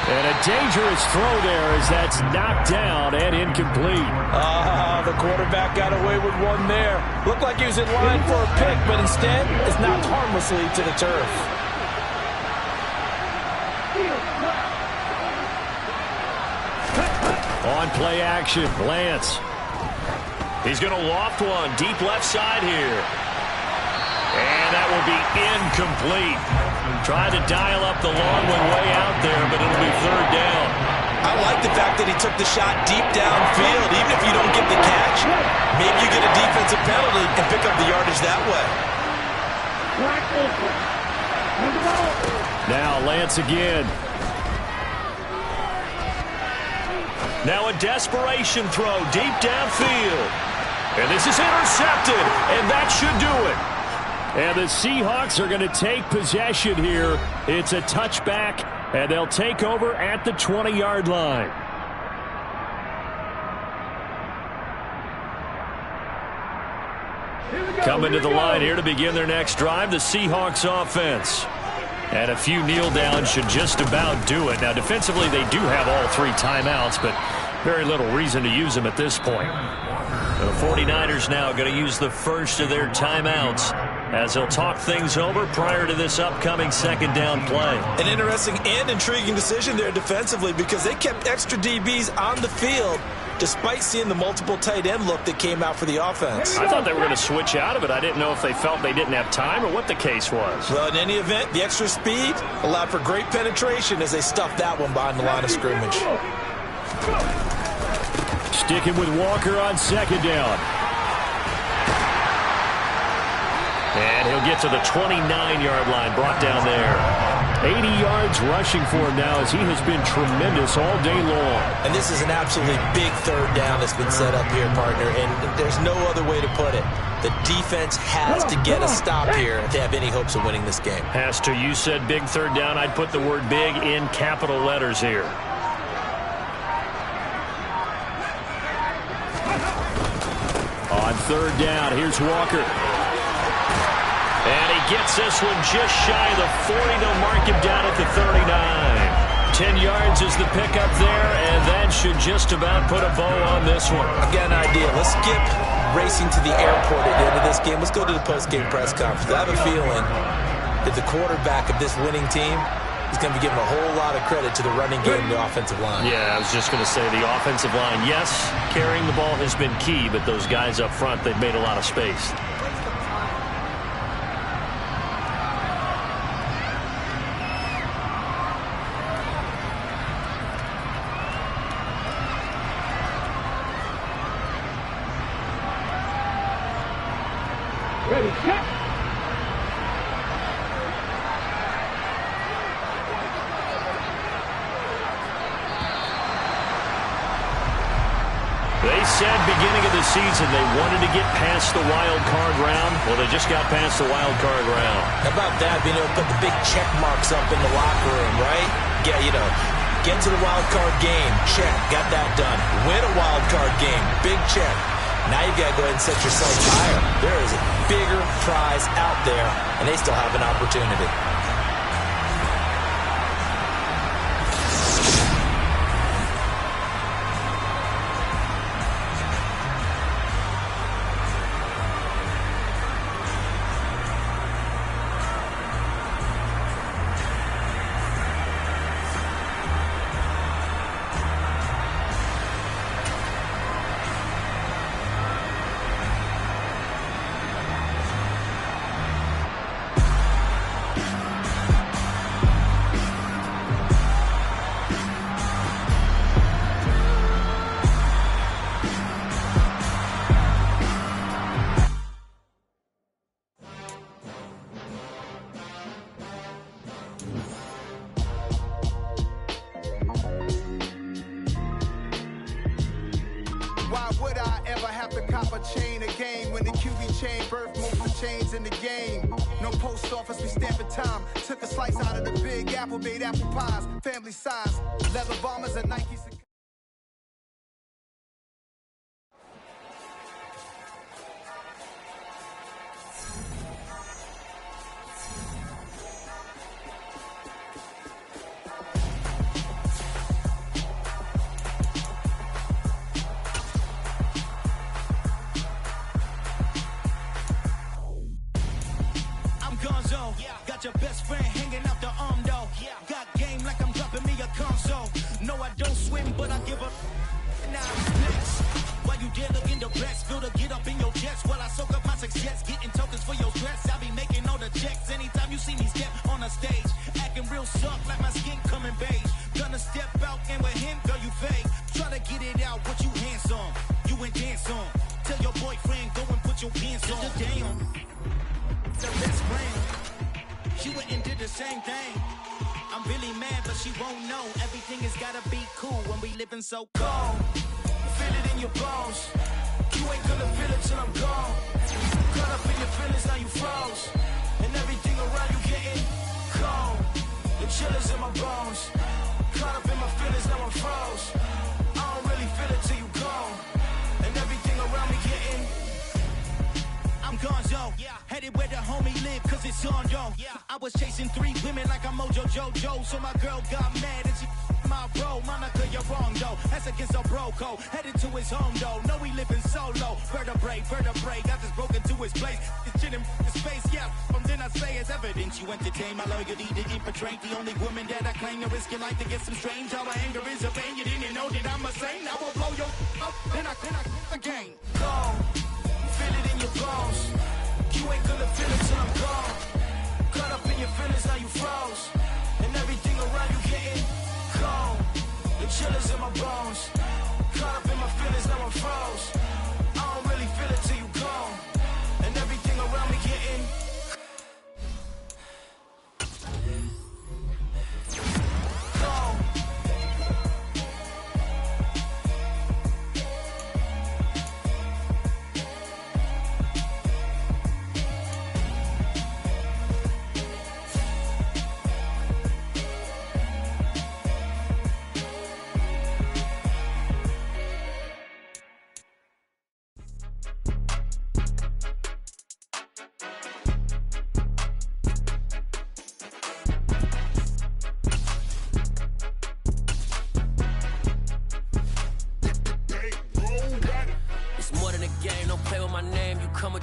And a dangerous throw there as that's knocked down and incomplete. The quarterback got away with one there. Looked like he was in line for a pick, but instead is knocked harmlessly to the turf. On play action, Lance. He's going to loft one deep left side here. And that will be incomplete. Tried to dial up the long one way out there, but it'll be 3rd down. I like the fact that he took the shot deep downfield. Even if you don't get the catch, maybe you get a defensive penalty and pick up the yardage that way. Now Lance again. Now a desperation throw deep downfield. And this is intercepted, and that should do it. And the Seahawks are going to take possession here. It's a touchback, and they'll take over at the 20-yard line. Coming to the line here to begin their next drive, the Seahawks offense. And a few kneel downs should just about do it. Now, defensively, they do have all 3 timeouts, but very little reason to use them at this point. The 49ers now going to use the first of their timeouts as they'll talk things over prior to this upcoming second down play. An interesting and intriguing decision there defensively because they kept extra DBs on the field despite seeing the multiple tight end look that came out for the offense. I thought they were going to switch out of it. I didn't know if they felt they didn't have time or what the case was. Well, in any event, the extra speed allowed for great penetration as they stuffed that one behind the line of scrimmage. Sticking with Walker on second down. And he'll get to the 29-yard line, brought down there. 80 yards rushing for him now as he has been tremendous all day long. And this is an absolutely big third down that's been set up here, partner, and there's no other way to put it. The defense has to get a stop here if they have any hopes of winning this game. Has to. You said big third down. I'd put the word big in capital letters here. On third down, here's Walker. And he gets this one just shy of the 40. They'll mark him down at the 39. 10 yards is the pickup there, and that should just about put a bow on this one. I've got an idea. Let's skip racing to the airport at the end of this game. Let's go to the post-game press conference. I have a feeling that the quarterback of this winning team is going to be given a whole lot of credit to the running game and the offensive line. Yeah, I was just going to say the offensive line, yes, carrying the ball has been key, but those guys up front, they've made a lot of space. Ready, set. They said beginning of the season they wanted to get past the wild card round. Well, they just got past the wild card round. How about that, being able to put the big check marks up in the locker room, right? Yeah, you know, get to the wild card game, check, got that done. Win a wild card game, big check. Now you've got to go ahead and set your sights higher. There is a bigger prize out there, and they still have an opportunity. Why would I ever have to cop a chain a game when the QB chain birthed most of the chains in the game? No post office, we stamping time. Took a slice out of the big apple, made apple pies, family size, leather bombers and Nikes. Got your best friend hanging out the arm though. Got game like I'm dropping me a console. No, I don't swim, but I give up. Now next, while you dare look in the best, feel to get up in your chest while I soak up my success, getting tokens for your stress. I be making all the checks anytime you see me step on a stage, acting real soft like my skin coming beige. Gonna step out and with him, girl. pants on. Damn, the best friend. She went and did the same thing. I'm really mad, but she won't know. Everything has gotta be cool when we living so cold. Feel it in your bones. You ain't gonna feel it till I'm gone. Caught up in your feelings, now you froze. And everything around you getting cold. The chillers in my bones. Caught up in my feelings, now I'm froze. I don't really feel it till you gone. And everything around me getting I'm gonzo, headed where the homie live, cause it's on, yo. I was chasing 3 women like I'm Mojo Jojo, so my girl got mad and she my bro. Monica, you're wrong, though. That's against our bro code. Headed to his home, though. No, he living solo. Vertebrae, got this broken to his place. This shit in his face, yeah. From then I say it's evidence you entertain my loyalty to infiltrate. The only woman that I claim to risk your life to get some strange. How my anger is a pain. You didn't know that I'm a saint. I will blow your up, then I again. Gone. Feel it in your bones. You ain't gonna feel it till I'm gone. Caught up in your feelings, now you froze. And everything around you getting cold. The chillers in my bones. Caught up in my feelings, now I'm froze. I don't really feel it till you gone. And everything around me getting cold.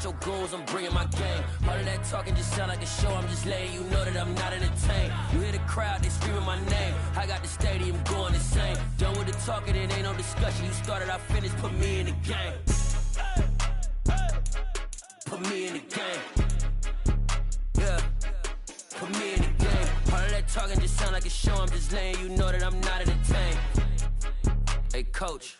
Your goons, I'm bringing my game. All of that talking just sound like a show. I'm just letting you know that I'm not entertained. You hear the crowd, they screaming my name. I got the stadium going insane. Done with the talking, it ain't no discussion. You started, I finished, put me in the game. Put me in the game. Yeah, put me in the game. All of that talking just sound like a show. I'm just letting you know that I'm not entertained. Hey, coach.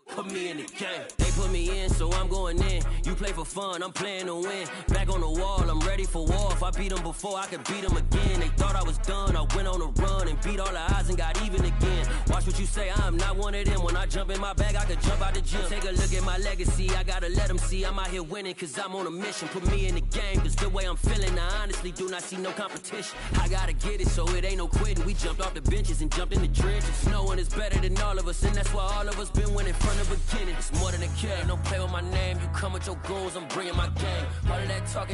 Put me in the game. They put me in, so I'm going in. You play for fun, I'm playing to win. Back on the wall, I'm ready for war. If I beat them before, I could beat them again. They thought I was done, I went on a run and beat all the odds and got even again. Watch what you say, I'm not one of them. When I jump in my bag, I could jump out the gym. Take a look at my legacy, I gotta let them see I'm out here winning, cause I'm on a mission. Put me in the game, cause the way I'm feeling, I honestly do not see no competition. I gotta get it, so it ain't no quitting. We jumped off the benches and jumped in the trenches. No one is better than all of us, and that's why all of us been winning from the beginning. It's more than a kid, don't play with my name. You come with your goons, I'm bringing my game. All of that talking